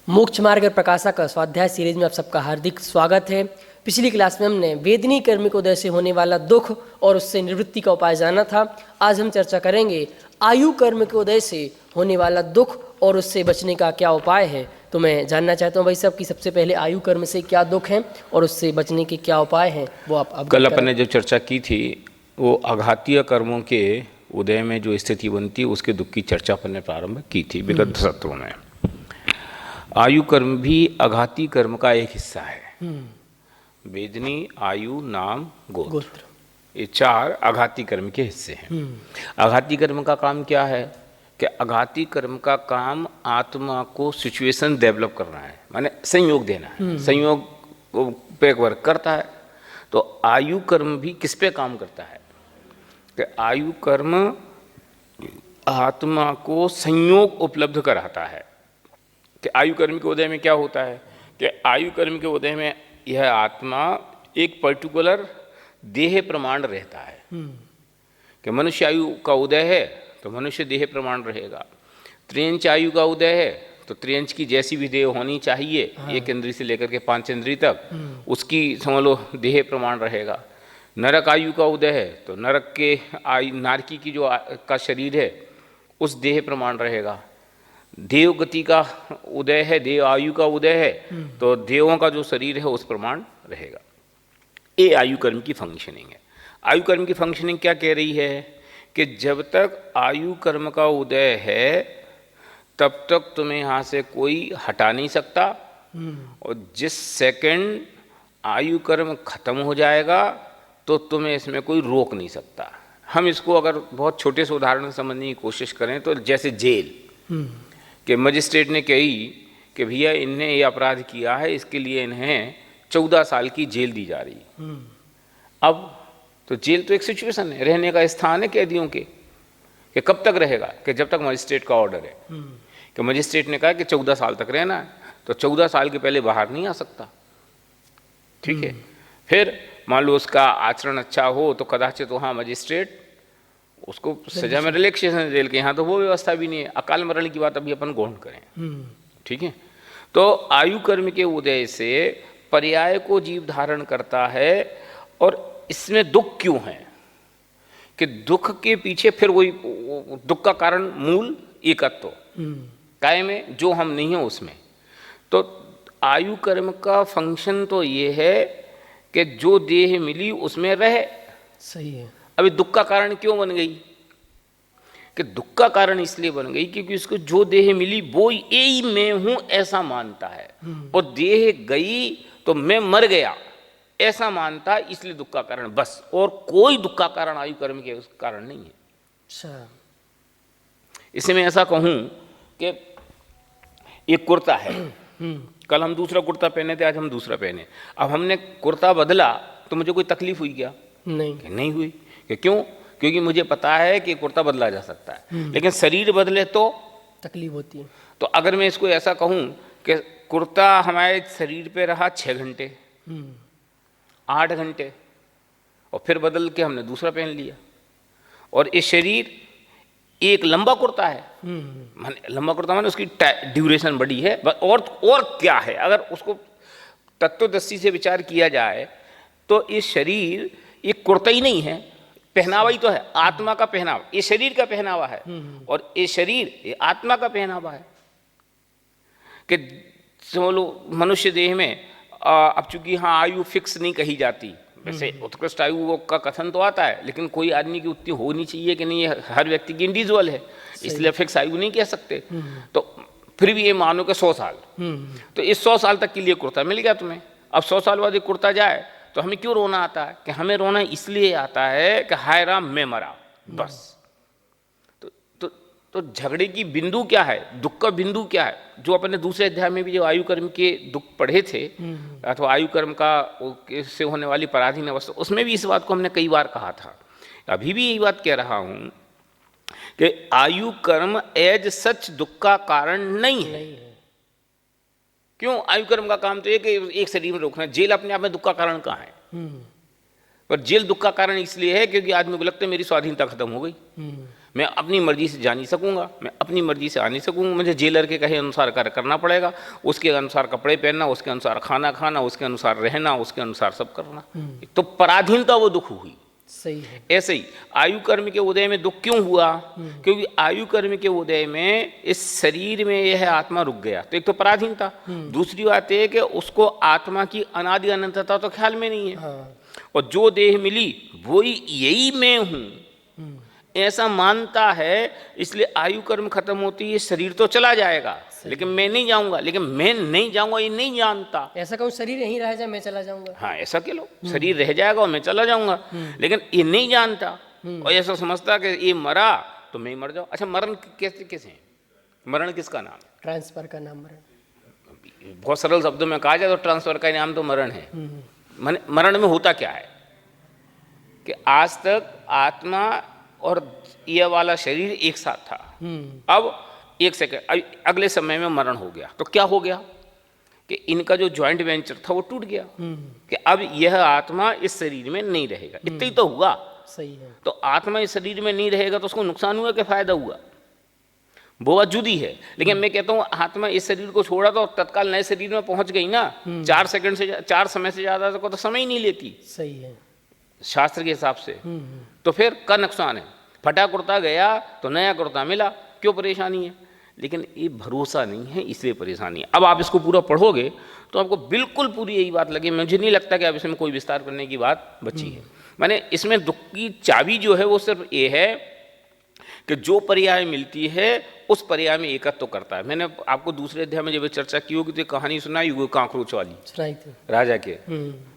मोक्ष मार्ग और प्रकाशक स्वाध्याय सीरीज में आप सबका हार्दिक स्वागत है। पिछली क्लास में हमने वेदनी कर्म के उदय से होने वाला दुख और उससे निवृत्ति का उपाय जाना था। आज हम चर्चा करेंगे आयु कर्म के उदय से होने वाला दुख और उससे बचने का क्या उपाय है। तो मैं जानना चाहता हूँ भाई साहब कि सबसे पहले आयु कर्म से क्या दुख है और उससे बचने के क्या उपाय हैं, वो आप कल अपन ने जो चर्चा की थी वो आघातीय कर्मों के उदय में जो स्थिति बनती है उसके दुख की चर्चा अपन ने प्रारंभ की थी विगत सत्रों में। आयु कर्म भी आघाती कर्म का एक हिस्सा है। वेदनी, आयु, नाम, गोत्र, ये चार आघाती कर्म के हिस्से हैं। आघाती कर्म का काम क्या है कि आघाती कर्म का काम आत्मा को सिचुएशन डेवलप करना है, माने संयोग देना है, संयोग पे वर्क करता है। तो आयु कर्म भी किस पे काम करता है कि आयु कर्म आत्मा को संयोग उपलब्ध कराता है। कि आयु कर्म के उदय में क्या होता है कि आयु कर्म के उदय में यह आत्मा एक पर्टिकुलर देह प्रमाण रहता है। कि मनुष्य आयु का उदय है तो मनुष्य देह प्रमाण रहेगा। त्रियंच आयु का उदय है तो त्रियंच की जैसी भी देह होनी चाहिए, एक इंद्री से लेकर के 5 इंद्री तक, उसकी समझ लो देह प्रमाण रहेगा। नरक आयु का उदय है तो नरक के आयु नारकी की जो का शरीर है उस देह प्रमाण रहेगा। देव गति का उदय है, देव आयु का उदय है तो देवों का जो शरीर है उस प्रमाण रहेगा। ये आयु कर्म की फंक्शनिंग है। आयु कर्म की फंक्शनिंग क्या कह रही है कि जब तक आयु कर्म का उदय है तब तक तुम्हें यहाँ से कोई हटा नहीं सकता, और जिस सेकंड आयु कर्म खत्म हो जाएगा तो तुम्हें इसमें कोई रोक नहीं सकता। हम इसको अगर बहुत छोटे से उदाहरण से समझने की कोशिश करें तो जैसे जेल कि मजिस्ट्रेट ने कही कि भैया इन्हें ये अपराध किया है, इसके लिए इन्हें 14 साल की जेल दी जा रही। अब तो जेल तो एक सिचुएशन है, रहने का स्थान है कैदियों के, कि कब तक रहेगा कि जब तक मजिस्ट्रेट का ऑर्डर है। कि मजिस्ट्रेट ने कहा कि 14 साल तक रहना है तो 14 साल के पहले बाहर नहीं आ सकता। ठीक है, फिर मान लो उसका आचरण अच्छा हो तो कदाचित वहाँ मजिस्ट्रेट उसको सजा में रिलैक्सेशन दे के, यहाँ तो वो व्यवस्था भी नहीं है। अकाल मरण की बात अभी अपन गौण करें। ठीक है, तो आयु कर्म के उदय से पर्याय को जीव धारण करता है। और इसमें दुख क्यों है कि दुख के पीछे फिर वही दुख का कारण मूल एकत्व कायम है जो हम नहीं है उसमें। तो आयु कर्म का फंक्शन तो ये है कि जो देह मिली उसमें रहे। सही है। अभी दुख का कारण क्यों बन गई कि दुख का कारण इसलिए बन गई क्योंकि उसको जो देह मिली वो यही मैं हूं ऐसा मानता है, और देह गई तो मैं मर गया ऐसा मानता है, इसलिए दुख का कारण बस। और कोई दुख का कारण आयु कर्म के उस कारण नहीं है। अच्छा, इसे मैं ऐसा कहूं कि एक कुर्ता है, कल हम दूसरा कुर्ता पहने थे, आज हम दूसरा पहने। अब हमने कुर्ता बदला तो मुझे कोई तकलीफ हुई क्या? नहीं हुई। कि क्यों? क्योंकि मुझे पता है कि कुर्ता बदला जा सकता है। लेकिन शरीर बदले तो तकलीफ होती है। तो अगर मैं इसको ऐसा कहूं कि कुर्ता हमारे शरीर पे रहा 6 घंटे, 8 घंटे, और फिर बदल के हमने दूसरा पहन लिया, और ये शरीर एक लंबा कुर्ता है, लंबा कुर्ता माने उसकी ड्यूरेशन बड़ी है। और क्या है, अगर उसको तत्वदृष्टि से विचार किया जाए तो ये शरीर एक कुर्ता ही नहीं है, पहनावा ही तो है, आत्मा का पहनावा। ये शरीर का पहनावा है और ये शरीर ये आत्मा का पहनावा है। कि समझ लो मनुष्य देह में अब चूंकि हाँ आयु फिक्स नहीं कही जाती, वैसे उत्कृष्ट आयु का कथन तो आता है, लेकिन कोई आदमी की उतनी होनी चाहिए कि नहीं, ये हर व्यक्ति की इंडिविजुअल है, इसलिए फिक्स आयु नहीं कह सकते। तो फिर भी ये मानो कि 100 साल, तो इस 100 साल तक के लिए कुर्ता मिल गया तुम्हें। अब 100 साल बाद ये कुर्ता जाए तो हमें क्यों रोना आता है? कि हमें रोना इसलिए आता है कि हाय राम मैं मरा, बस। तो झगड़े की बिंदु क्या है, दुख का बिंदु क्या है? जो अपने दूसरे अध्याय में भी जो आयु कर्म के दुख पढ़े थे, अथवा आयु कर्म का से होने वाली पराधीन अवस्था, उसमें भी इस बात को हमने कई बार कहा था। अभी भी यही बात कह रहा हूं कि आयु कर्म एज सच दुख का कारण नहीं है। क्यों? आयु कर्म का काम तो एक शरीर में रोकना। जेल अपने आप में दुख का कारण कहाँ है? पर जेल दुख का कारण इसलिए है क्योंकि आदमी को लगता है मेरी स्वाधीनता खत्म हो गई, मैं अपनी मर्जी से जा नहीं सकूंगा, मैं अपनी मर्जी से आ नहीं सकूंगा, मुझे जेलर के कहे अनुसार कार्य करना पड़ेगा, उसके अनुसार कपड़े पहनना, उसके अनुसार खाना खाना, उसके अनुसार रहना, उसके अनुसार सब करना। तो पराधीनता वो दुख हुई। सही है। ऐसे ही आयु कर्म के उदय में दुख क्यों हुआ? क्योंकि आयु कर्म के उदय में इस शरीर में यह आत्मा रुक गया। तो एक तो पराधीनता, दूसरी बात यह कि उसको आत्मा की अनादि अनंतता तो ख्याल में नहीं है। हाँ। और जो देह मिली वही यही मैं हूं ऐसा मानता है, इसलिए आयु कर्म खत्म होती है, शरीर तो चला जाएगा लेकिन मैं नहीं जाऊंगा, लेकिन मैं नहीं जाऊंगा ये नहीं जानता। ऐसा कहूँ शरीर यहीं रह जाए मैं चला जाऊंगा। हाँ, ऐसा कह लो, शरीर रह जाएगा और मैं चला जाऊंगा, लेकिन ये नहीं जानता और ऐसा समझता कि ये मरा तो मैं मर जाऊं। अच्छा, मरण कैसे कैसे है? मरण किसका नाम है? ट्रांसफर का नाम मरण। बहुत सरल शब्दों में कहा जाए तो ट्रांसफर का नाम तो मरण है। मरण में होता क्या है कि आज तक आत्मा और यह वाला शरीर एक साथ था, अब एक सेकंड अगले समय में मरण हो गया तो क्या हो गया कि इनका जो जॉइंट वेंचर था वो टूट गया कि अब यह आत्मा इस शरीर में नहीं रहेगा। इतना ही तो हुआ। सही है। तो आत्मा इस शरीर में नहीं रहेगा तो उसको नुकसान हुआ कि फायदा हुआ? वो बात जुदी है। लेकिन मैं कहता हूँ आत्मा इस शरीर को छोड़ा तो तत्काल नए शरीर में पहुंच गई ना। 4 सेकंड से 4 समय से ज्यादा को तो समय ही नहीं लेती सही है शास्त्र के हिसाब से। तो फिर का नुकसान है? फटा कुर्ता गया तो नया कुर्ता मिला, क्यों परेशानी है? लेकिन ये भरोसा नहीं है इसलिए परेशानी है। अब आप इसको पूरा पढ़ोगे तो आपको बिल्कुल पूरी यही बात लगे। मुझे नहीं लगता कि अब इसमें कोई विस्तार करने की बात बची है। माने इसमें दुख की चाबी जो है वो सिर्फ ये है कि जो पर्याय मिलती है उस पर्याय में एकत्व तो करता है। मैंने आपको दूसरे अध्याय में जब चर्चा की होगी तो कहानी सुनाई होगी कांकरोच वाली, सुनाई थी राजा के।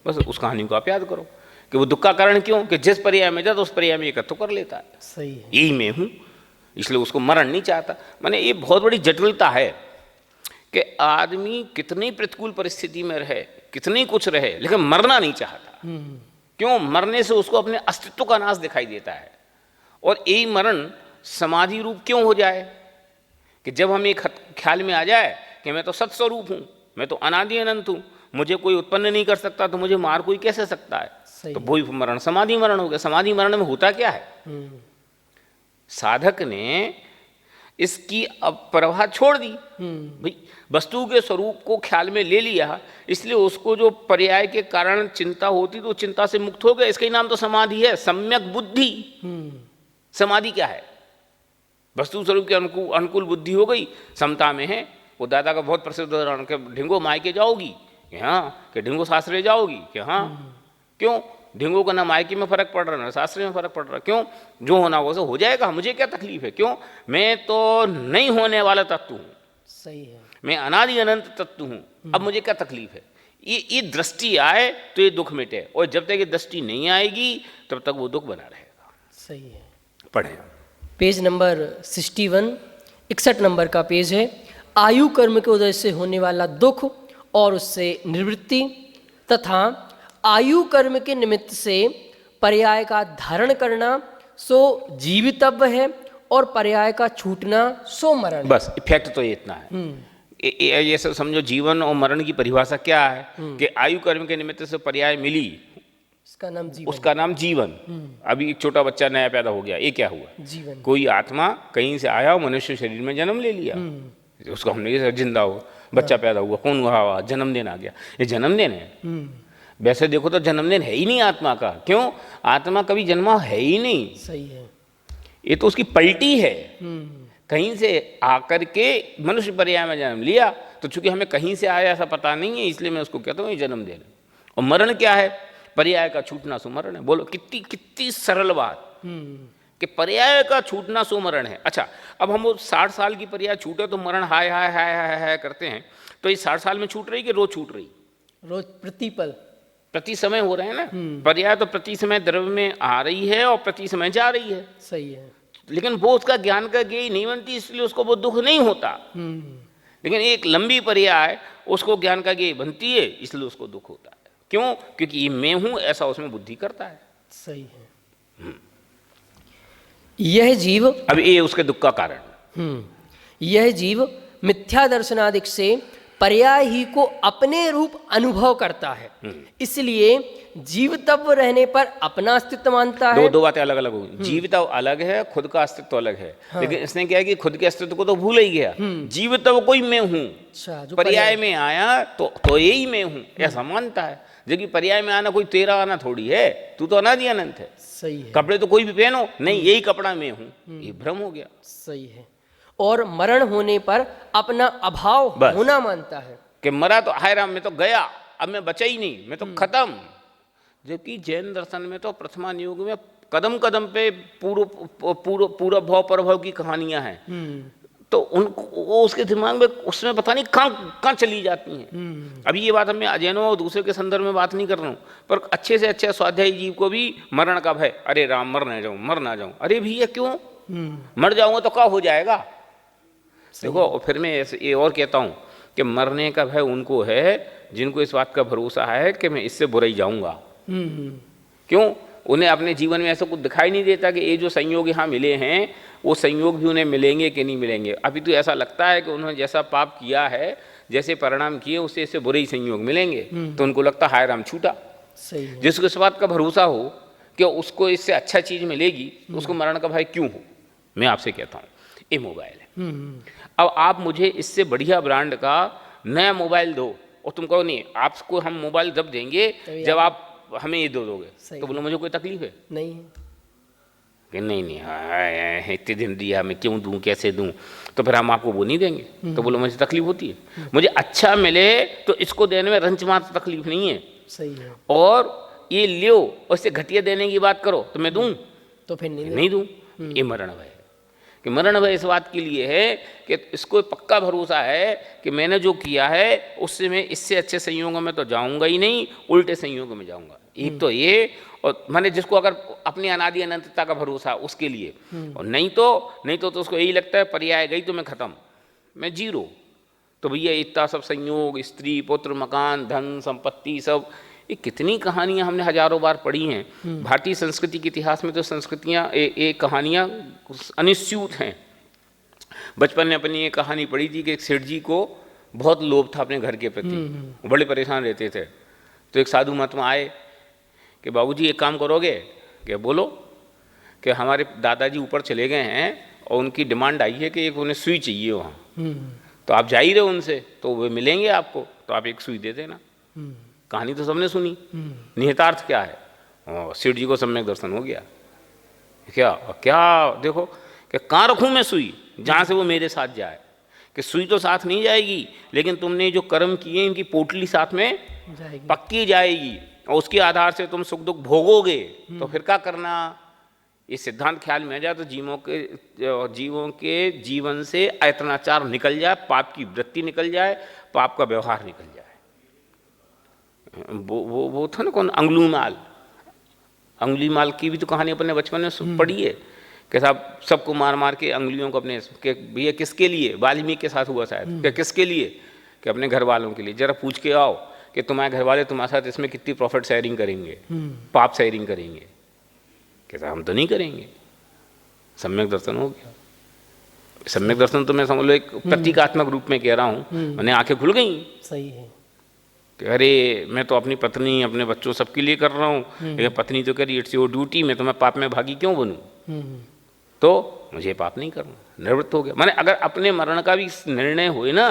बस उस कहानी को आप याद करो कि वो दुख का कारण क्यों कि जिस पर्याय में जाता उस पर्याय में एकत्व कर लेता है। सही है। यही मैं हूं, इसलिए उसको मरण नहीं चाहता। माने ये बहुत बड़ी जटिलता है कि आदमी कितनी प्रतिकूल परिस्थिति में रहे, कितनी कुछ रहे, लेकिन मरना नहीं चाहता। क्यों? मरने से उसको अपने अस्तित्व का नाश दिखाई देता है। और यही मरण समाधि रूप क्यों हो जाए कि जब हमें ख्याल में आ जाए कि मैं तो सत्स्वरूप हूं, मैं तो अनादि अनंत हूं, मुझे कोई उत्पन्न नहीं कर सकता तो मुझे मार कोई कैसे सकता है? तो वही मरण समाधि मरण हो गया। समाधि मरण में होता क्या है? साधक ने इसकी प्रवाह छोड़ दी, भाई वस्तु के स्वरूप को ख्याल में ले लिया, इसलिए उसको जो पर्याय के कारण चिंता होती तो चिंता से मुक्त हो गया। इसका ही नाम तो समाधि है, सम्यक बुद्धि। समाधि क्या है? वस्तु स्वरूप के अनुकूल बुद्धि हो गई, समता में है। वो दादा का बहुत प्रसिद्ध उदाहरण कि ढिंगो मायके जाओगी कि हाँ, कि ढिंगो सासरे जाओगी कि हाँ। क्यों? ढिंगो का ना मायके में फर्क पड़ रहा ना सासरे में फर्क पड़ रहा। क्यों? जो होना वो हो जाएगा, मुझे क्या तकलीफ है? क्यों? मैं तो नहीं होने वाला तत्व हूँ। सही है। मैं अनादि अनंत तत्व हूँ, अब मुझे क्या तकलीफ है? ये दृष्टि आए तो ये दुख मिटे, और जब तक ये दृष्टि नहीं आएगी तब तक वो दुख बना रहेगा। सही है। पढ़े पेज नंबर 61, 61 नंबर का पेज है। आयु कर्म के उदय से होने वाला दुख और उससे निवृत्ति तथा आयु कर्म के निमित्त से पर्याय का धारण करना सो जीवितव्य है और पर्याय का छूटना सो मरण। बस इफेक्ट तो ये इतना है। ये सब समझो जीवन और मरण की परिभाषा क्या है कि आयु कर्म के निमित्त से पर्याय मिली, उसका नाम जीवन। अभी एक छोटा बच्चा नया पैदा हो गया, ये क्या हुआ? जीवन। कोई आत्मा कहीं से आया, मनुष्य शरीर में जन्म ले लिया, उसको हमने जिंदा हो बच्चा पैदा हुआ, कौन हुआ? जन्मदिन आ गया, ये जन्मदिन है। वैसे देखो तो जन्मदिन है ही नहीं आत्मा का। क्यों? आत्मा कभी जन्मा है ही नहीं। सही है। ये तो उसकी पलटी है, कहीं से आकर के मनुष्य पर्याय में जन्म लिया। तो चूंकि हमें कहीं से आया ऐसा पता नहीं है, इसलिए मैं उसको कहता हूँ ये जन्मदिन। और मरण क्या है? पर्याय का छूटना सुमरण है। बोलो कितनी कितनी सरल बात कि पर्याय का छूटना सुमरण है। अच्छा, अब हम वो 60 साल की पर्याय छूटे तो मरण हाय हाय हाय हाय हाय करते हैं, तो ये 60 साल में छूट रही कि रोज छूट रही? रोज, प्रतिपल, प्रति समय हो रहे हैं ना। पर्याय तो प्रति समय द्रव्य में आ रही है और प्रति समय जा रही है। सही है। लेकिन वो उसका ज्ञान का ज्ञेय नहीं बनती, इसलिए उसको वो दुख नहीं होता। लेकिन एक लंबी पर्याय उसको ज्ञान का ज्ञेय बनती है, इसलिए उसको दुख होता है। क्यों? क्योंकि ये मैं हूं ऐसा उसमें बुद्धि करता है। सही है। यह जीव, अब ये उसके दुख का कारण। यह जीव मिथ्या दर्शनादिक से पर्याय ही को अपने रूप अनुभव करता है। इसलिए जीवत्व रहने पर अपना अस्तित्व मानता है। दो बातें अलग अलग होगी। जीवित्व अलग है, खुद का अस्तित्व अलग है। लेकिन इसने क्या है कि खुद के अस्तित्व को तो भूल ही गया। जीवित्व कोई मैं हूं, अच्छा, जो पर्याय में आया तो यही मैं हूं, ऐसा मानता है। जबकि पर्याय में आना कोई तेरा आना थोड़ी है, तू तो अनादि अनंत है। सही है। कपड़े तो कोई भी पहनो, नहीं यही कपड़ा मैं हूं, ये भ्रम हो गया। सही है। और मरण होने पर अपना अभाव बस। होना मानता है कि मरा तो हाय राम, मैं तो गया, अब मैं बचा ही नहीं, मैं तो खत्म। जबकि जैन दर्शन में तो प्रथमान युग में कदम कदम पे पूर्व भाव परभाव की कहानियां हैं। तो उनको वो उसके दिमाग में उसमें पता नहीं कहाँ चली जाती हैं। अभी ये बात मैं अजैनों और दूसरे के संदर्भ में बात नहीं कर रहा हूँ, पर अच्छे से अच्छा स्वाध्यायी जीव को भी मरण का भय, अरे राम मर ना जाऊं। अरे भैया क्यों, मर जाऊंगा तो क्या हो जाएगा। देखो, और फिर मैं ये और कहता हूँ कि मरने का भय उनको है जिनको इस बात का भरोसा है कि मैं इससे बुरा ही जाऊंगा। क्यों, उन्हें अपने जीवन में ऐसा कुछ दिखाई नहीं देता कि ये जो संयोग यहाँ मिले हैं वो संयोग भी उन्हें मिलेंगे कि नहीं मिलेंगे। अभी तो ऐसा लगता है कि उन्होंने जैसा पाप किया है, जैसे परिणाम किए, उससे इससे बुरे ही संयोग मिलेंगे। तो उनको लगता हाय राम छूटा। सही है। जिसको इस बात का भरोसा हो कि उसको इससे अच्छा चीज मिलेगी, तो उसको मरण का भय क्यों हो। मैं आपसे कहता हूँ, ये मोबाइल है, अब आप मुझे इससे बढ़िया ब्रांड का नया मोबाइल दो और तुम कहो नहीं, आपको हम मोबाइल जब देंगे जब आप हमें ये दो दोगे, तो बोलो मुझे कोई तकलीफ है नहीं कि नहीं इतने दिन दिया, मैं क्यों दूं, कैसे दूं, तो फिर हम आपको वो नहीं देंगे। तो बोलो मुझे तकलीफ होती है, मुझे अच्छा मिले तो इसको देने में रंच मात्र तकलीफ नहीं है। सही है। और ये लियो और इससे घटिया देने की बात करो तो मैं दूं, तो फिर नहीं दूं। ये मरण भय है। कि मरण भय इस बात के लिए है कि इसको पक्का भरोसा है कि मैंने जो किया है उससे मैं इससे अच्छे संयोगों में तो जाऊंगा ही नहीं, उल्टे संयोगों में जाऊंगा। एक तो ये, और मैंने जिसको अगर अपनी अनादि अनंतता का भरोसा उसके लिए, और नहीं तो उसको यही लगता है पर्याय गई तो मैं खत्म, मैं जीरो। तो भैया इतना सब संयोग, स्त्री पुत्र मकान धन संपत्ति सब, ये कितनी कहानियां हमने हजारों बार पढ़ी हैं। भारतीय संस्कृति के इतिहास में तो संस्कृतियां एक कहानियां अनिश्चित हैं। बचपन में अपनी ये कहानी पढ़ी थी कि एक सेठ जी को बहुत लोभ था अपने घर के प्रति, बड़े परेशान रहते थे। तो एक साधु महात्मा आए कि बाबूजी एक काम करोगे, कि बोलो, कि हमारे दादाजी ऊपर चले गए हैं और उनकी डिमांड आई है कि एक उन्हें सुई चाहिए वहाँ, तो आप जा ही रहे उनसे, तो वे मिलेंगे आपको, तो आप एक सुई दे देना। कहानी तो सबने सुनी, निहितार्थ क्या है, और सेठ जी को सम्यक दर्शन हो गया। क्या देखो कि कहाँ रखूँ मैं सुई, जहाँ से वो मेरे साथ जाए। कि सुई तो साथ नहीं जाएगी, लेकिन तुमने जो कर्म किए इनकी पोटली साथ में जाएगी, पक्की जाएगी, और उसके आधार से तुम सुख दुख भोगोगे। तो फिर क्या करना, ये सिद्धांत ख्याल में आ जाए तो जीवों के जीवन से आयतनाचार निकल जाए, पाप की वृत्ति निकल जाए, पाप का व्यवहार निकल जाए। वो था ना कौन, अंगुलीमाल की भी तो कहानी अपने बचपन में पढ़ी है कि साहब सबको मार मार के अंगुलियों को अपने, भैया किसके लिए, वाल्मीकि के साथ हुआ शायद, कि किसके लिए, कि अपने घर वालों के लिए। जरा पूछ के आओ कि तुम्हारे घर वाले तुम्हारे साथ इसमें कितनी प्रॉफिट शेयरिंग करेंगे, पाप शेयरिंग करेंगे। कि साहब हम तो नहीं करेंगे। सम्यक दर्शन हो गया। सम्यक दर्शन तो मैं समझ लो एक प्रतीकात्मक रूप में कह रहा हूँ, मैंने आंखें खुल गई। सही है। कि अरे मैं तो अपनी पत्नी अपने बच्चों सबके लिए कर रहा हूँ, लेकिन पत्नी तो कह रही इट्स योर ड्यूटी, मैं तो मैं पाप में भागी क्यों बनूँ, तो मुझे पाप नहीं करना, निवृत्त हो गया। माने अगर अपने मरण का भी निर्णय हुए ना,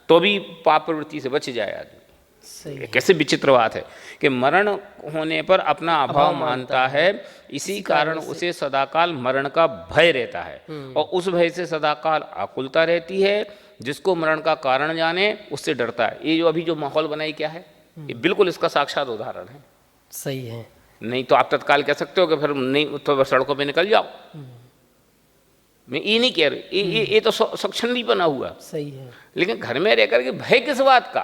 तो भी पाप प्रवृत्ति से बच जाए आदमी। सही। कैसे विचित्र बात है कि मरण होने पर अपना अभाव मानता है, इसी कारण उसे सदाकाल मरण का भय रहता है, और उस भय से सदाकाल आकुलता रहती है। जिसको मरण का कारण जाने उससे डरता है। ये जो अभी जो माहौल बनाई क्या है, ये बिल्कुल इसका साक्षात उदाहरण है। सही है। नहीं तो आप तत्काल कह सकते हो कि फिर नहीं तो सड़कों पे निकल जाओ। मैं ये नहीं कह रही, ये तो स्वच्छंदी बना हुआ। सही है। लेकिन घर में रहकर के भय किस बात का,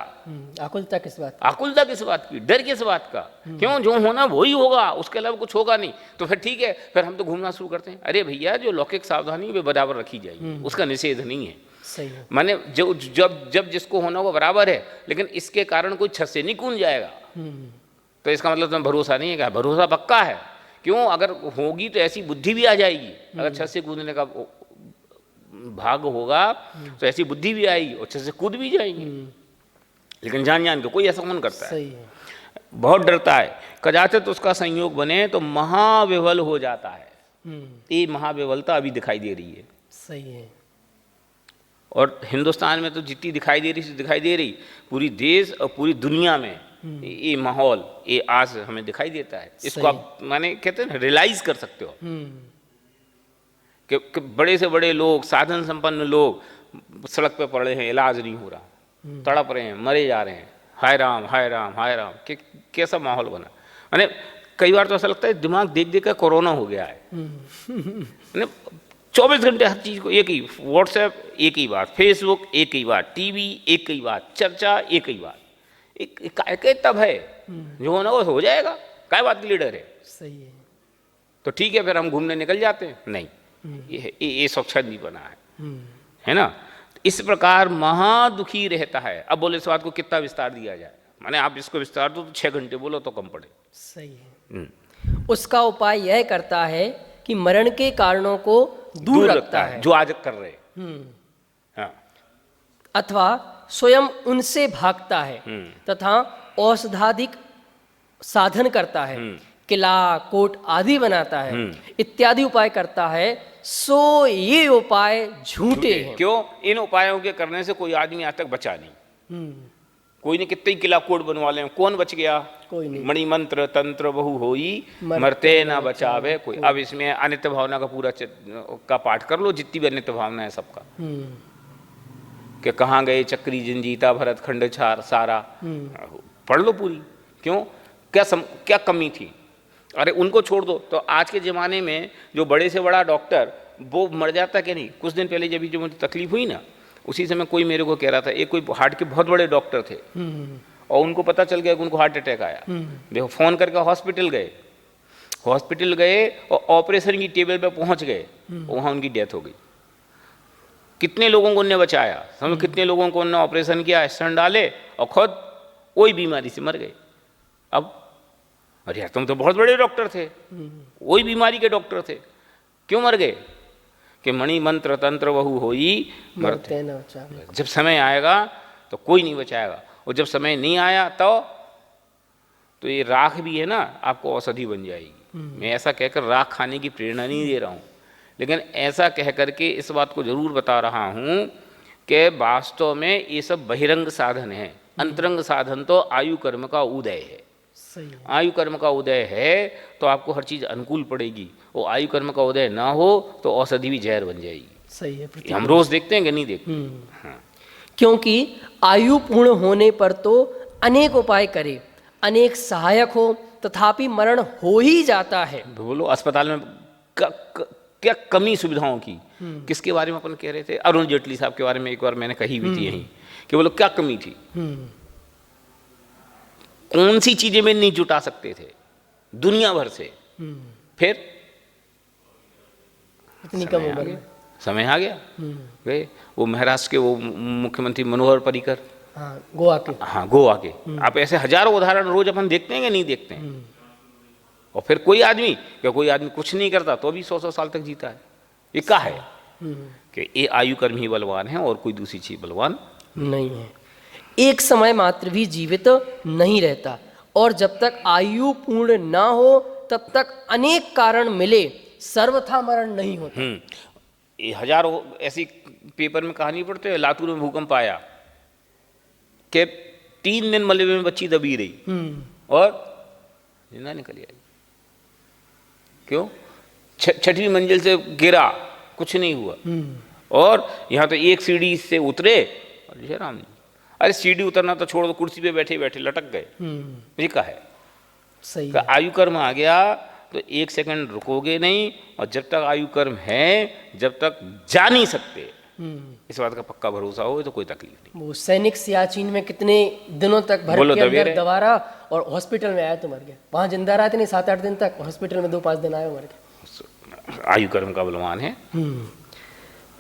आकुलता किस बात, आकुलता किस बात की, डर किस बात का, क्यों, जो होना वही होगा, उसके अलावा कुछ होगा नहीं। तो फिर ठीक है, फिर हम तो घूमना शुरू करते हैं। अरे भैया जो लौकिक सावधानी वे बराबर रखी जाएगी, उसका निषेध नहीं है। सही है। माने जो जब जिसको होना वो बराबर है, लेकिन इसके कारण कोई छत से नहीं कूद जाएगा, तो इसका मतलब तुम्हें भरोसा नहीं है। क्या भरोसा पक्का है, क्यों, अगर होगी तो ऐसी बुद्धि भी आ जाएगी। अगर छत से कूदने का भाग होगा तो ऐसी बुद्धि भी आएगी और छत से कूद भी जाएंगे। लेकिन जान जान के कोई ऐसा कौन करता है? सही है। बहुत डरता है, कदाचित उसका संयोग बने तो महाविवल हो जाता है। ये महाविवलता अभी दिखाई दे रही है। सही है। और हिंदुस्तान में तो जितनी दिखाई दे रही पूरी देश और पूरी दुनिया में ये माहौल ये आज हमें दिखाई देता है। इसको आप माने कहते हैं ना, रियलाइज कर सकते हो कि बड़े से बड़े लोग, साधन संपन्न लोग सड़क पे पड़े हैं, इलाज नहीं हो रहा, तड़प रहे हैं, मरे जा रहे हैं, हाय राम हाय राम हाय राम। कैसा माहौल बना। मैंने कई बार तो ऐसा लगता है दिमाग देख देख कर कोरोना हो गया है। 24 घंटे हर चीज़ को एक ही, व्हाट्सएप एक ही बात, फेसबुक एक ही बात, टीवी एक ही बात, चर्चा एक ही बात। एक तब है जो होना वो हो जाएगा, काय बात की लीडर है। सही है। तो ठीक है, फिर हम घूमने निकल जाते हैं। नहीं, ये स्वच्छंदी बना है ना। इस प्रकार महादुखी रहता है। अब बोले इस बात को कितना विस्तार दिया जाए, माने आप इसको विस्तार दो तो 6 घंटे बोलो तो कम पड़े। सही है। उसका उपाय यह करता है कि मरण के कारणों को दूर रखता है, जो आज कर रहे। हाँ। अथवा स्वयं उनसे भागता है तथा औषधाधिक साधन करता है, किला कोट आदि बनाता है, इत्यादि उपाय करता है। सो ये उपाय झूठे हैं। क्यों? इन उपायों के करने से कोई आदमी आज तक बचा नहीं। कोई ने कितने किला कोट बनवा ले, कौन बच गया? कोई नहीं। मणि मंत्र तंत्र बहु होई, मरते ना बचावे कोई। अब इसमें अनित्य भावना का पूरा का पाठ कर लो, जितनी भी अनित्य भावना है सबका, कि कहाँ गए चक्री जिंजीता भरत खंड छार सारा, पढ़ लो पूरी। क्यों? क्या कमी थी? अरे उनको छोड़ दो तो आज के ज़माने में जो बड़े से बड़ा डॉक्टर वो मर जाता कि नहीं। कुछ दिन पहले जब मुझे तकलीफ हुई ना, उसी समय कोई मेरे को कह रहा था, एक कोई हार्ट के बहुत बड़े डॉक्टर थे और उनको पता चल गया कि उनको हार्ट अटैक आया। देखो, फ़ोन करके हॉस्पिटल गए और ऑपरेशन की टेबल पे पहुंच गए, वहाँ उनकी डेथ हो गई। कितने लोगों को उनने बचाया, समझो कितने लोगों को उन्होंने ऑपरेशन किया, स्टंट डाले और खुद वही बीमारी से मर गए। अब अरे यार, तुम तो बहुत बड़े डॉक्टर थे, वही बीमारी के डॉक्टर थे, क्यों मर गए? कि मणि मंत्र तंत्र बहु होई, मरते न बचावे। जब समय आएगा तो कोई नहीं बचाएगा, और जब समय नहीं आया तो ये राख भी है ना, आपको औषधि बन जाएगी। मैं ऐसा कहकर राख खाने की प्रेरणा नहीं दे रहा हूँ, लेकिन ऐसा कह करके इस बात को जरूर बता रहा हूँ कि वास्तव में ये सब बहिरंग साधन है। अंतरंग साधन तो आयु कर्म का उदय है। आयु कर्म का उदय है तो आपको हर चीज अनुकूल पड़ेगी, और आयु कर्म का उदय ना हो तो औषधि भी जहर बन जाएगी। सही है। हम रोज देखते हैं कि नहीं देखते? हाँ। क्योंकि आयु पूर्ण होने पर तो अनेक उपाय करे, अनेक सहायक हो, तथापि मरण हो ही जाता है। बोलो, अस्पताल में क्या कमी सुविधाओं की? किसके बारे में अपन कह रहे थे? अरुण जेटली साहब के बारे में एक बार मैंने कही भी थी यहीं, कि बोलो क्या कमी थी, कौन सी चीजें में नहीं जुटा सकते थे दुनिया भर से। फिर इतनी कम उम्र में समय आ गया। गए वो महाराष्ट्र के वो मुख्यमंत्री मनोहर पर्रिकर, गोवा के। आप ऐसे हजारों उदाहरण रोज अपन देखते हैं कि नहीं देखते हैं? और फिर कोई आदमी कुछ नहीं करता तो भी 100 साल तक जीता है। ये क्या है कि ये आयु कर्म ही बलवान है और कोई दूसरी चीज बलवान नहीं है। एक समय मात्र भी जीवित नहीं रहता, और जब तक आयु पूर्ण ना हो तब तक अनेक कारण मिले सर्वथा मरण नहीं होता। ये हजारों ऐसी पेपर में कहानी पढ़ते हैं, लातूर में भूकंप आया कि 3 दिन मलबे में बच्ची दबी रही और जिंदा निकल आई। क्यों? 6वीं मंजिल से गिरा, कुछ नहीं हुआ। और यहाँ तो एक सीढ़ी से उतरे और जय राम जी, अरे सीढ़ी उतरना तो छोड़ दो, कुर्सी पे बैठे बैठे लटक गए। ये क्या है? सही है। आयु कर्म आ गया तो 1 सेकंड रुकोगे नहीं, और जब तक आयु कर्म है जब तक जा नहीं सकते, इस बात का पक्का भरोसा हो तो कोई तकलीफ नहीं। वो सैनिक सियाचिन में कितने दिनों तक भर के अंदर दबा रहा और हॉस्पिटल में आया तो मर गया। वहां जिंदा रहा नहीं 7-8 दिन तक, हॉस्पिटल में 2-5 दिन आया मर गया। आयु कर्म का बलवान है।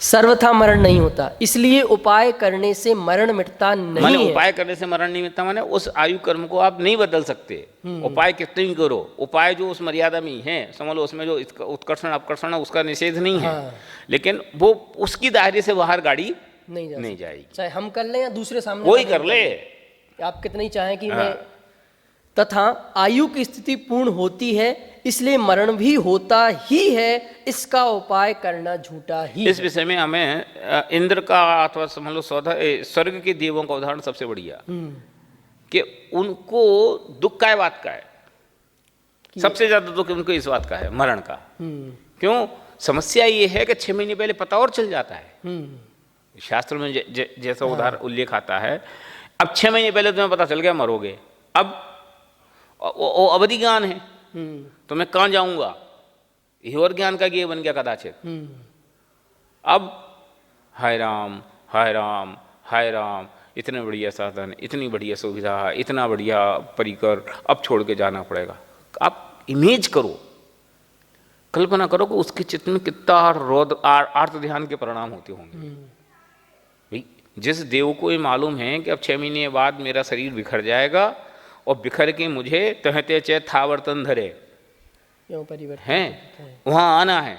सर्वथा मरण नहीं होता, इसलिए उपाय करने से मरण मिटता नहीं है। उपाय करने से मरण नहीं मिटता माने उस आयु कर्म को आप नहीं बदल सकते। उपाय कितने ही करो, उपाय जो उस मर्यादा में ही है, समझ लो उसमें जो उत्कर्षण अपकर्षण उसका निषेध नहीं है। लेकिन वो उसकी दायरे से बाहर गाड़ी नहीं जाएगी। चाहे हम कर लें या दूसरे सामने कोई कर ले, आप कितना ही चाहें कि मैं, तथा आयु की स्थिति पूर्ण होती है इसलिए मरण भी होता ही है, इसका उपाय करना झूठा ही इस है। विषय में हमें इंद्र का अथवा समझ लो स्वर्ग के देवों का उदाहरण सबसे बढ़िया, कि उनको दुख काय बात का है, सबसे ज्यादा दुख उनको इस बात का है, मरण का। क्यों? समस्या ये है कि 6 महीने पहले पता और चल जाता है। शास्त्र में जैसा उदाहरण उल्लेख आता है, अब 6 महीने पहले तुम्हें पता चल गया मरोगे, अब वो अवधि ज्ञान है, तो मैं कहाँ जाऊंगा, ये और ज्ञान का ये बन गया कदाचित। अब हाय राम हाय राम हाय राम, इतने बढ़िया साधन, इतनी बढ़िया सुविधा, इतना बढ़िया परिकर, अब छोड़ के जाना पड़ेगा। आप इमेज करो, कल्पना करो कि उसके चित्त में कितना रौद्र आर्त ध्यान के परिणाम होते होंगे। भाई जिस देव को ये मालूम है कि अब 6 महीने बाद मेरा शरीर बिखर जाएगा और बिखर के मुझे तहते चे थावर्तन धरे हैं, वहाँ आना है।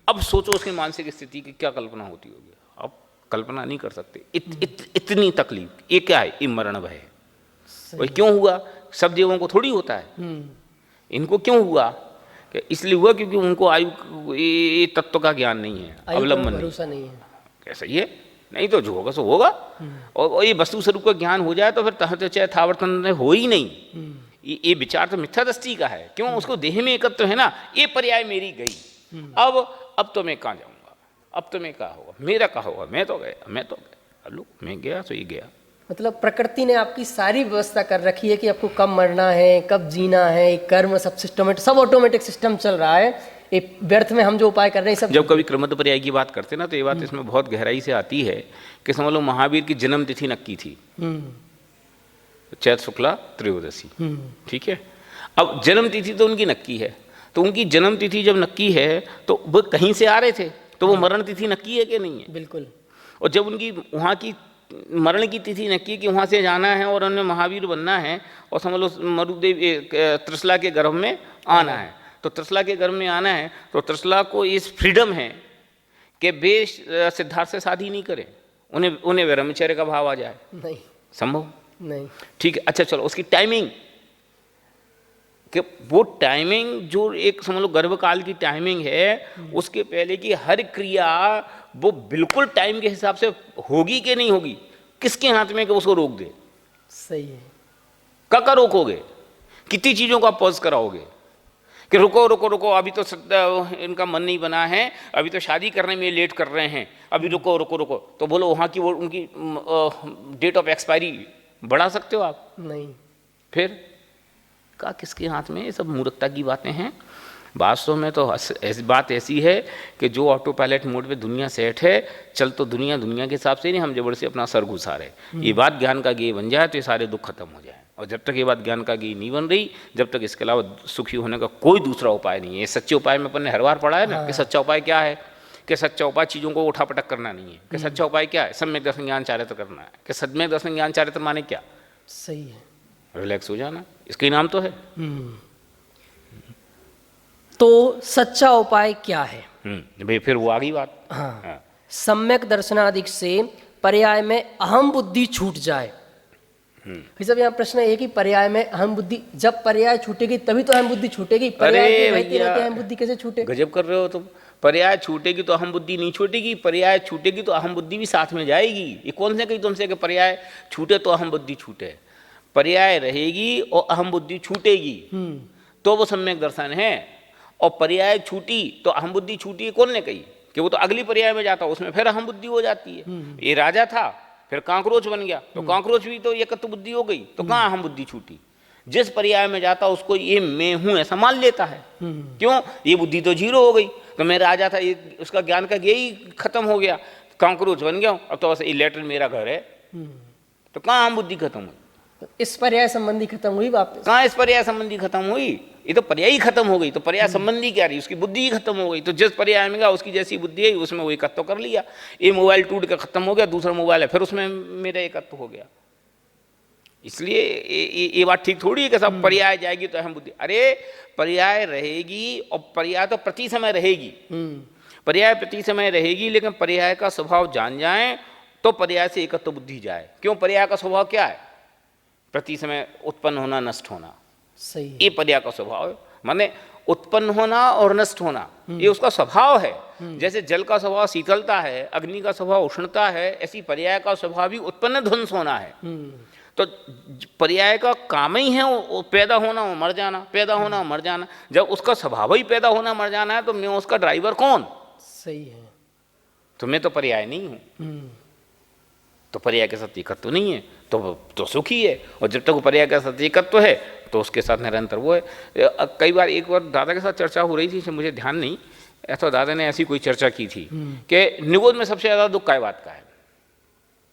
अब सोचो उसकी मानसिक स्थिति की क्या कल्पना होती होगी, अब कल्पना नहीं कर सकते। इतनी तकलीफ, ये क्या है? ये मरण भय है। वही क्यों हुआ? सब देवों को थोड़ी होता है, इनको क्यों हुआ? कि इसलिए हुआ क्योंकि उनको आयु ये तत्व का ज्ञान नहीं है, अवलंबन नहीं है। कैसा ये नहीं तो जो होगा सो होगा, और ये वस्तु स्वरूप का ज्ञान हो जाए तो फिर तहत चाहे थावर्तन हो ही नहीं। ये विचार तो मिथ्या दृष्टि का है। क्यों? उसको देह में एकत्र है ना, ये पर्याय मेरी गई, अब तो मैं कहाँ जाऊंगा, अब तो मैं कहाँ होगा, मेरा कहाँ होगा, मैं तो गया, लो मैं गया तो ये गया। मतलब प्रकृति ने आपकी सारी व्यवस्था कर रखी है कि आपको कब मरना है, कब जीना है, कर्म सब सिस्टमेटिक, सब ऑटोमेटिक सिस्टम चल रहा है। ये व्यर्थ में हम जो उपाय कर रहे हैं सब। जब कभी क्रमबद्ध पर्याय की बात करते ना, तो ये बात इसमें बहुत गहराई से आती है कि समझ लो महावीर की जन्म तिथि नक्की थी, चैत शुक्ला त्रयोदशी, ठीक है। अब जन्म तिथि तो उनकी नक्की है, तो उनकी जन्म तिथि जब नक्की है तो वो कहीं से आ रहे थे, तो वो मरण तिथि नक्की है कि नहीं है? बिल्कुल। और जब उनकी वहाँ की मरण की तिथि नक्की कि वहाँ से जाना है और उन्हें महावीर बनना है, और समझ लो मरुदेव त्रिशला के गर्भ में आना है, तो त्रिशला के गर्भ में आना है तो त्रिशला को इस फ्रीडम है कि वे सिद्धार्थ से शादी नहीं करें, उन्हें ब्रह्मचर्य का भाव आ जाए, नहीं संभव नहीं। ठीक है, अच्छा चलो उसकी टाइमिंग, कि वो टाइमिंग जो एक समझ लो गर्भकाल की टाइमिंग है, उसके पहले की हर क्रिया वो बिल्कुल टाइम के हिसाब से होगी कि नहीं होगी, किसके हाथ में कि उसको रोक दे। सही है। का रोकोगे? कितनी चीज़ों को आप पॉज कराओगे कि रुको रुको रुको, अभी तो इनका मन नहीं बना है, अभी तो शादी करने में लेट कर रहे हैं, अभी रुको रुको रुको, तो बोलो वहाँ की वो उनकी डेट ऑफ एक्सपायरी बढ़ा सकते हो आप? नहीं। फिर का किसके हाथ में? ये सब मूर्खता की बातें हैं। वास्तव में तो बात ऐसी है कि जो ऑटो पायलट मोड पे दुनिया सेट है, चल तो दुनिया के हिसाब से नहीं, हम जबरदस्ती अपना सर घुसा रहे। ये बात ज्ञान का गेय बन जाए तो ये सारे दुख खत्म हो जाए, और जब तक ये बात ज्ञान का गेय नहीं बन रही, जब तक इसके अलावा सुखी होने का कोई दूसरा उपाय नहीं है। सच्चे उपाय में अपन ने हर बार पढ़ा है ना कि सच्चा उपाय क्या है, कि सच्चा उपाय चीज़ों को उठापटक करना नहीं है, कि सच्चा उपाय क्या है, सम्यक दर्शन ज्ञान चारित्र करना है। कि सम्यक दर्शन ज्ञान चारित्र माने क्या? सही है, रिलैक्स हो जाना, इसका नाम तो है। तो सच्चा उपाय क्या है? भाई फिर वो आ गई बात। हाँ। सम्यक दर्शनादिक से पर्याय में अहम बुद्धि छूट जाए। फिर सब यहाँ प्रश्न है कि पर्याय में अहम बुद्धि, जब पर्याय छूटेगी तभी तो अहम बुद्धि छूटेगी, पर्याय रहते रहते अहम बुद्धि कैसे छूटे? गजब कर रहे हो तुम। पर्याय छूटेगी तो अहम बुद्धि नहीं छूटेगी, पर्याय छूटेगी तो अहम बुद्धि भी साथ में जाएगी। ये कौन से कही तुमसे कि पर्याय छूटे तो अहम बुद्धि छूटे? पर्याय रहेगी और अहम बुद्धि छूटेगी तो वो सम्यक दर्शन है, और पर्याय छूटी तो अहम बुद्धि छूटी, कौन ने कही? कि वो तो अगली पर्याय में जाता, उसमें फिर अहम बुद्धि हो जाती है। ये राजा था, फिर कांकरोच बन गया, तो कांकरोच भी तो एकत्व बुद्धि हो गई, तो कहाँ अहम बुद्धि छूटी? जिस पर्याय में जाता उसको ये मैं हूं ऐसा मान लेता है। क्यों? ये बुद्धि तो जीरो हो गई, तो मैं राजा था, ये उसका ज्ञान का यही खत्म हो गया, कांकरोच बन गया, अब तो बस ये लेटर मेरा घर है, तो कहाँ अहम बुद्धि खत्म हुई? इस पर्याय संबंधी खत्म हुई वापस? कहाँ इस पर्याय संबंधी खत्म हुई? ये तो पर्याय ही खत्म हो गई, तो पर्याय संबंधी क्या रही? उसकी बुद्धि ही खत्म हो गई। तो जिस पर्याय में गया उसकी जैसी बुद्धि है उसमें वो एकत्व कर लिया। ये मोबाइल टूट के खत्म हो गया, दूसरा मोबाइल है, फिर उसमें मेरा एकत्व हो गया। इसलिए ये बात ठीक थोड़ी है कि सब पर्याय जाएगी तो अहम बुद्धि। अरे पर्याय रहेगी, और पर्याय तो प्रति समय रहेगी, पर्याय प्रति समय रहेगी, लेकिन पर्याय का स्वभाव जान जाए तो पर्याय से एकत्व बुद्धि जाए। क्यों? पर्याय का स्वभाव क्या है? प्रति समय उत्पन्न होना नष्ट होना, सही है। ये पर्याय का स्वभाव है। माने उत्पन्न होना और नष्ट होना ये उसका स्वभाव है। जैसे जल का स्वभाव शीतलता है, अग्नि का स्वभाव उष्णता है, ऐसी पर्याय का स्वभाव भी उत्पन्न ध्वंस होना है। तो पर्याय का काम ही है वो पैदा होना और मर जाना, पैदा होना और मर जाना। जब उसका स्वभाव ही पैदा होना मर जाना है तो मैं उसका ड्राइवर कौन? सही है। तो मैं तो पर्याय नहीं हूँ, तो पर्याय के साथ एकत्व नहीं है तो सुखी है। और जब तक वो पर्याय के साथ एकत्व है तो उसके साथ निरंतर वो है। कई बार एक बार दादा के साथ चर्चा हो रही थी, मुझे ध्यान नहीं, ऐसा दादा ने ऐसी कोई चर्चा की थी कि निगोद में सबसे ज़्यादा दुख काय बात का है?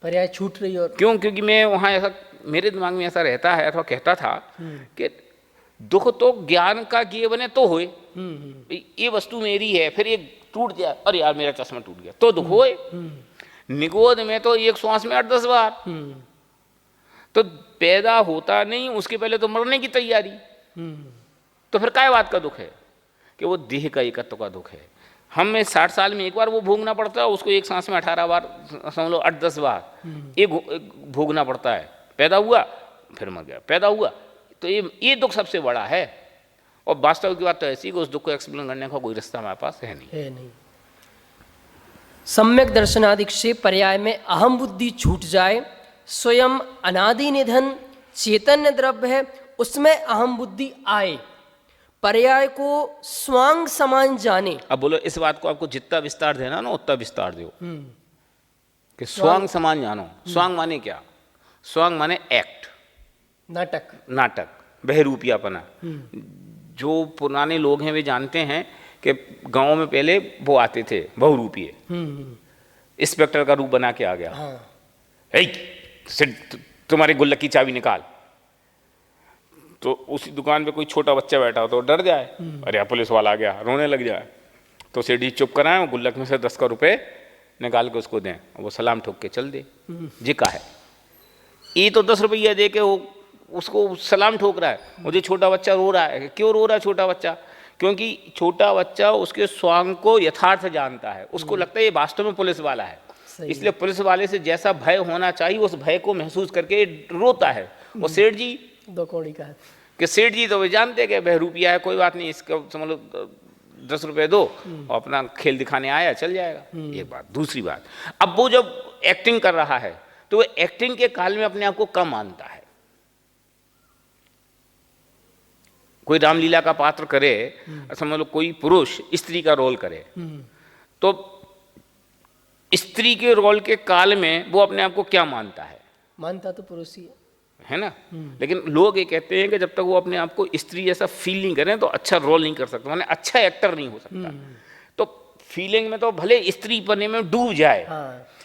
पर्याय छूट रही और क्यों? क्योंकि मैं वहाँ ऐसा, मेरे दिमाग में ऐसा रहता है अथवा कहता था कि दुख तो ज्ञान का किए बने तो होए, ये वस्तु मेरी है, फिर ये टूट जाए, अरे यार मेरा चश्मा टूट गया, तो दुख होए। निगोद में तो एक श्वास में 8-10 बार, तो पैदा होता नहीं, उसके पहले तो मरने की तैयारी। तो फिर काय बात का दुख है? कि वो देह का एकत्व का दुख है। हमें 60 साल में एक बार वो भोगना पड़ता है, उसको एक सांस में 18 बार, समझ लो 8-10 बार ये भोगना पड़ता है। पैदा हुआ फिर मर गया, पैदा हुआ, तो ये दुख सबसे बड़ा है। और वास्तव की बात तो ऐसी कि उस दुख को एक्सप्लेन करने का कोई रास्ता हमारे पास है नहीं। सम्यक दर्शनादिक से पर्याय में अहम बुद्धि छूट जाए, स्वयं अनादि निधन चैतन्य द्रव्य है, उसमें अहम बुद्धि आए, पर्याय को स्वांग समान जाने। अब बोलो, इस बात को आपको जितना विस्तार देना ना उतना विस्तार दो कि स्वांग समान जानो। स्वांग माने क्या? स्वांग माने एक्ट, नाटक, बहरूपियापना। जो पुराने लोग हैं वे जानते हैं कि गांव में पहले वो आते थे बहुरूपीय, इंस्पेक्टर का रूप बना के आ गया। तुम्हारे गुल्लक की चाबी निकाल, तो उसी दुकान पे कोई छोटा बच्चा बैठा हो तो डर जाए, अरे यार पुलिस वाला आ गया, रोने लग जाए। तो सेठ जी चुप कराएं, गुल्लक में से 10 का रुपए निकाल के उसको दें, वो सलाम ठोक के चल दे, जी का है। ये तो 10 रुपया दे के वो उसको सलाम ठोक रहा है, मुझे छोटा बच्चा रो रहा है। क्यों रो रहा है छोटा बच्चा? क्योंकि छोटा बच्चा उसके स्वांग को यथार्थ जानता है, उसको लगता है ये वास्तव में पुलिस वाला है, इसलिए पुलिस वाले से जैसा भय होना चाहिए उस भय को महसूस करके रोता है। और सेठ जी 2 कौड़ी का कि सेठ जी तो वे जानते कि बहरूपिया है, कोई बात नहीं, इसका समझ लो 10 रुपये दो और अपना खेल दिखाने आया, चल जाएगा। एक बात। दूसरी बात, अब वो जब एक्टिंग कर रहा है तो वो एक्टिंग के काल में अपने आप को कम मानता है। कोई रामलीला का पात्र करे, समझ लो कोई पुरुष स्त्री का रोल करे, तो स्त्री के रोल के काल में वो अपने आप को क्या मानता है? मानता तो पुरुष ही है ना। लेकिन लोग ये कहते हैं कि जब तक वो अपने आप को स्त्री जैसा फील नहीं करें तो अच्छा रोल नहीं कर सकता, माने अच्छा एक्टर नहीं हो सकता। तो फीलिंग में तो भले स्त्री बने में डूब जाए,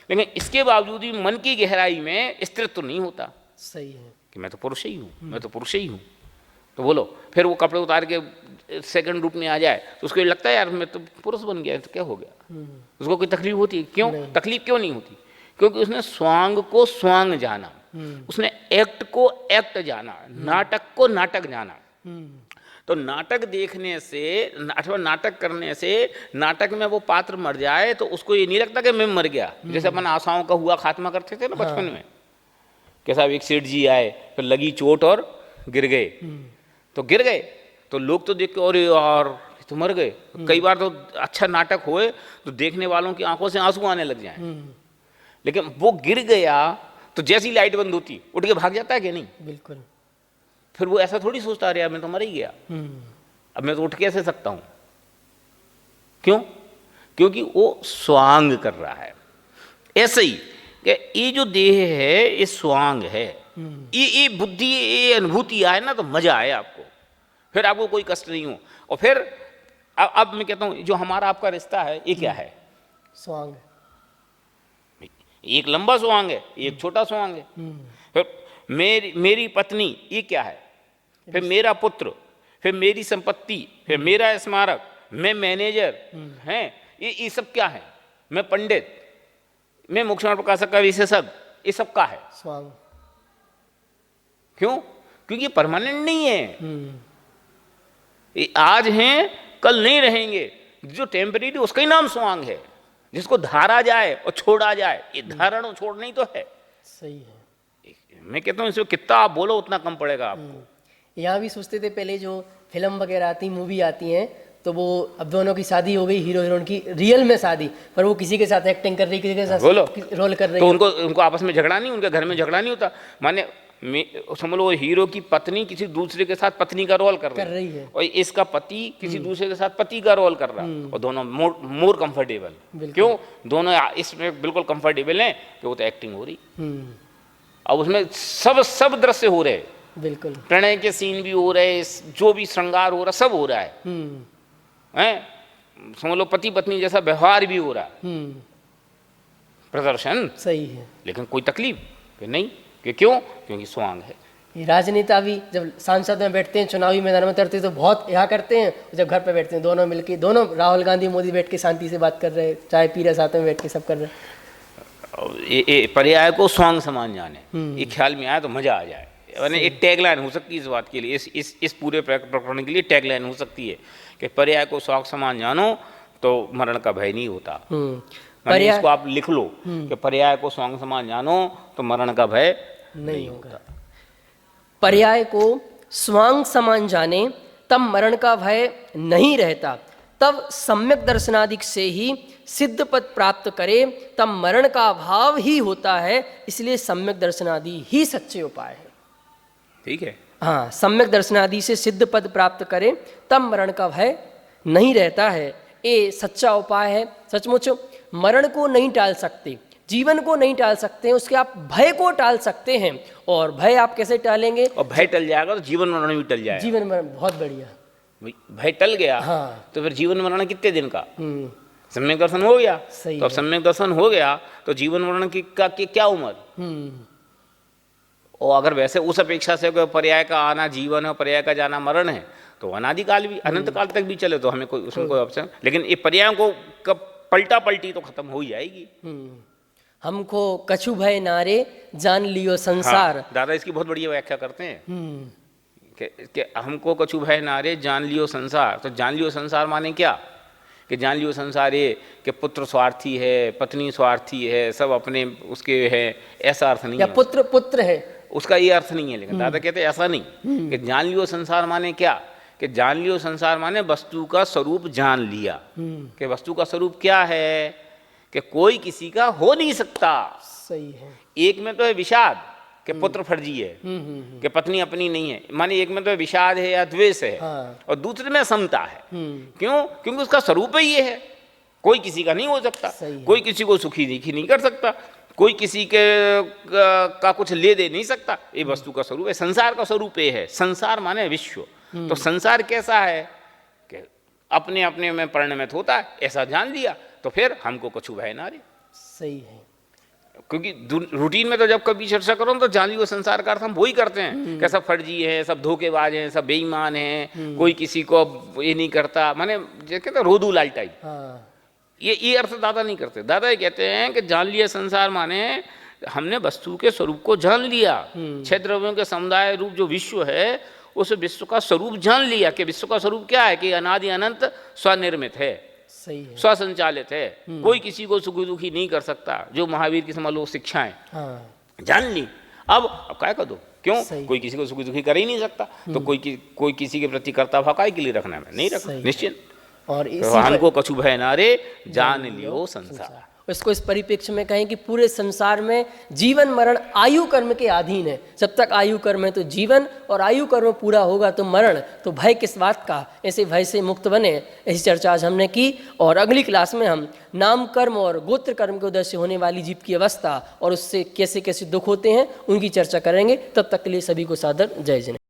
लेकिन इसके बावजूद भी मन की गहराई में स्त्रीत्व नहीं होता। सही है कि मैं तो पुरुष ही हूँ, मैं तो पुरुष ही हूँ। तो बोलो, फिर वो कपड़े उतार के सेकंड रूप में आ जाए तो उसको लगता है यार मैं तो पुरुष बन गया, तो क्या हो गया? उसको कोई तकलीफ होती है? क्यों तकलीफ क्यों नहीं होती? क्योंकि उसने स्वांग को स्वांग जाना, उसने एक्ट को एक्ट जाना, नाटक को नाटक जाना। तो नाटक देखने से अथवा नाटक करने से नाटक में वो पात्र मर जाए तो उसको ये नहीं लगता कि मैं मर गया। जैसे अपन आशाओं का हुआ खात्मा करते थे ना बचपन में, कि साहब एक सेठ जी आए, फिर लगी चोट और गिर गए, तो गिर गए तो लोग तो देख के अरे यार तो मर गए। कई बार तो अच्छा नाटक होए तो देखने वालों की आंखों से आंसू आने लग जाएं। लेकिन वो गिर गया तो जैसी लाइट बंद होती उठ के भाग जाता है कि नहीं? बिल्कुल। फिर वो ऐसा थोड़ी सोचता अरे यार मैं तो मर ही गया, अब मैं तो उठ कैसे सकता हूं? क्यों? क्योंकि वो स्वांग कर रहा है। ऐसे ही कि ये जो देह है ये स्वांग है, ये बुद्धि, ये अनुभूति आए ना तो मजा आए आपको, फिर आपको कोई कष्ट नहीं हो। और फिर अब मैं कहता हूं जो हमारा आपका रिश्ता है ये क्या है? स्वांग। एक लंबा स्वांग है, एक छोटा स्वांग है। फिर मेरी पत्नी ये क्या है? फिर मेरा पुत्र, फिर मेरी संपत्ति, फिर मेरा स्मारक, मैं मैनेजर हैं, ये सब क्या है? मैं पंडित, मैं मुख्य प्रकाशक का विशेषज्ञ, ये सब का है स्वांग। क्यों? क्योंकि ये परमानेंट नहीं है। ये आज हैं कल नहीं रहेंगे। जो टेम्परेरी उसका ही नाम स्वांग है, जिसको धारा जाए और छोड़ा जाए। ये धारण और छोड़ नहीं तो है। सही है। मैं कहता हूँ इसमें कितना आप बोलो उतना कम पड़ेगा आपको। यहाँ भी सोचते थे पहले, जो फिल्म वगैरह आती, मूवी आती हैं, तो वो अब दोनों की शादी हो गई, हीरो हीरोइन की रियल में शादी, पर वो किसी के साथ एक्टिंग कर रही, किसी के साथ रोल कर रही, तो उनको आपस में झगड़ा नहीं, उनके घर में झगड़ा नहीं होता। माने समझ लो हीरो की पत्नी किसी दूसरे के साथ पत्नी का रोल कर रही है और इसका पति किसी दूसरे के साथ पति का रोल कर रहा है, और दोनों मोर कंफर्टेबल। क्यों? दोनों इसमें बिल्कुल कंफर्टेबल हैं कि वो तो एक्टिंग हो रही। अब उसमें सब दृश्य हो रहे, बिल्कुल प्रणय के सीन भी हो रहे, जो भी श्रृंगार हो रहा सब हो रहा है। समझ लो पति पत्नी जैसा व्यवहार भी हो रहा है, प्रदर्शन सही है, लेकिन कोई तकलीफ कि नहीं। कि क्यों? क्योंकि स्वांग है। ये राजनेता भी जब सांसद में बैठते हैं, चुनावी मैदान में उतरते हैं, तो बहुत यहाँ करते हैं, जब घर पे बैठते हैं दोनों मिलके, दोनों राहुल गांधी मोदी बैठ के शांति से बात कर रहे हैं, चाय पी रहे साथ में बैठ के, सब कर रहे हैं। पर्याय को स्वांग समान जाने, ये ख्याल में आया तो मजा आ जाए। यानी एक टैगलाइन हो सकती है इस बात के लिए, इस पूरे प्रकरण के लिए टैगलाइन हो सकती है कि पर्याय को स्वांग समान जानो तो मरण का भय नहीं होता। इसको आप लिख लो कि पर्याय को स्वांग समान जानो तो मरण का भय नहीं होगा। पर्याय को स्वांग समान जाने तब मरण का भय नहीं रहता, तब सम्यक दर्शनादि से ही सिद्ध पद प्राप्त करे तब मरण का अभाव ही होता है, इसलिए सम्यक दर्शनादि ही सच्चे उपाय है। ठीक है, हाँ, सम्यक दर्शनादि से सिद्ध पद प्राप्त करे तब मरण का भय नहीं रहता है, ये सच्चा उपाय है। सचमुच मरण को नहीं टाल सकते, जीवन को नहीं टाल सकते हैं, उसके आप भय को टाल सकते हैं। और भय आप कैसे टालेंगे? और भय टल जाएगा तो जीवन मरण भी टल जाएगा। जीवन मरण बहुत बढ़िया, भय टल गया हाँ, तो फिर जीवन मरण कितने दिन का? सम्यक दर्शन हो गया, तो अब सम्यक दर्शन हो गया तो जीवन मरण की क्या उम्र? और अगर वैसे उस अपेक्षा से कोई पर्याय का आना जीवन है, पर्याय का जाना मरण है, तो अनादिकाल भी अनंत काल तक भी चले तो हमें कोई उसमें कोई ऑप्शन। लेकिन ये पर्यायों को कब पलटा पलटी तो खत्म हो ही जाएगी। हमको कछु भय नारे जान लियो संसार। हाँ, दादा इसकी बहुत बढ़िया व्याख्या करते हैं कि हमको कछु भय नारे जान लियो संसार। तो जान लियो संसार माने क्या? कि जान लियो संसार ये कि पुत्र स्वार्थी है, पत्नी स्वार्थी है, सब अपने उसके है, ऐसा अर्थ नहीं या है। पुत्र है, उसका ये अर्थ नहीं है। लेकिन दादा कहते हैं ऐसा नहीं कि जान लियो संसार माने क्या? कि जान लियो संसार माने वस्तु का स्वरूप जान लिया। कि वस्तु का स्वरूप क्या है? कि कोई किसी का हो नहीं सकता। सही है। एक में तो है विषाद कि पुत्र फर्जी है, कि पत्नी अपनी नहीं है, माने एक में तो विषाद है या द्वेष है, हाँ। और दूसरे में समता है। क्यों? क्योंकि उसका स्वरूप ही ये है, कोई किसी का नहीं हो सकता, कोई किसी को सुखी दुखी नहीं कर सकता, कोई किसी के का कुछ ले दे नहीं सकता। ये वस्तु का स्वरूप है, संसार का स्वरूप ये है। संसार माने विश्व। तो संसार कैसा है कि अपने अपने में परिणमित होता है, ऐसा जान लिया तो फिर हमको कछु भय ना रे। सही है। क्योंकि रूटीन में तो जब कभी चर्चा करो तो जान लियो संसार का अर्थ हम वही करते हैं कि सब फर्जी है, सब धोखेबाज हैं, सब बेईमान हैं, कोई किसी को ये नहीं करता, माने जैसे कहते रोधू लाल टाइप। हाँ। ये अर्थ दादा नहीं करते। दादा ये कहते हैं कि जान लिया संसार माने हमने वस्तु के स्वरूप को जान लिया। छह द्रव्यों के समुदाय रूप जो विश्व है, उस विश्व का स्वरूप जान लिया कि विश्व का स्वरूप क्या है कि अनादि अनंत स्वनिर्मित है, स्वसंचालित है, कोई किसी को सुखी दुखी नहीं कर सकता। जो महावीर की समझ लो शिक्षाएं जान ली। अब क्या कर दो? क्यों? कोई किसी को सुखी दुखी कर ही नहीं सकता, तो कोई किसी के प्रति कर्ता भाव काय के लिए रखना है? नहीं रखना निश्चित। और हमको कछु भय नारे जान लियो संसार। इसको इस परिप्रेक्ष्य में कहें कि पूरे संसार में जीवन मरण आयु कर्म के अधीन है। जब तक आयु कर्म है तो जीवन, और आयु कर्म पूरा होगा तो मरण। तो भय किस बात का? ऐसे भय से मुक्त बने, ऐसी चर्चा आज हमने की। और अगली क्लास में हम नाम कर्म और गोत्र कर्म के उदय से होने वाली जीव की अवस्था और उससे कैसे कैसे दुख होते हैं उनकी चर्चा करेंगे। तब तक के लिए सभी को सादर जय जय।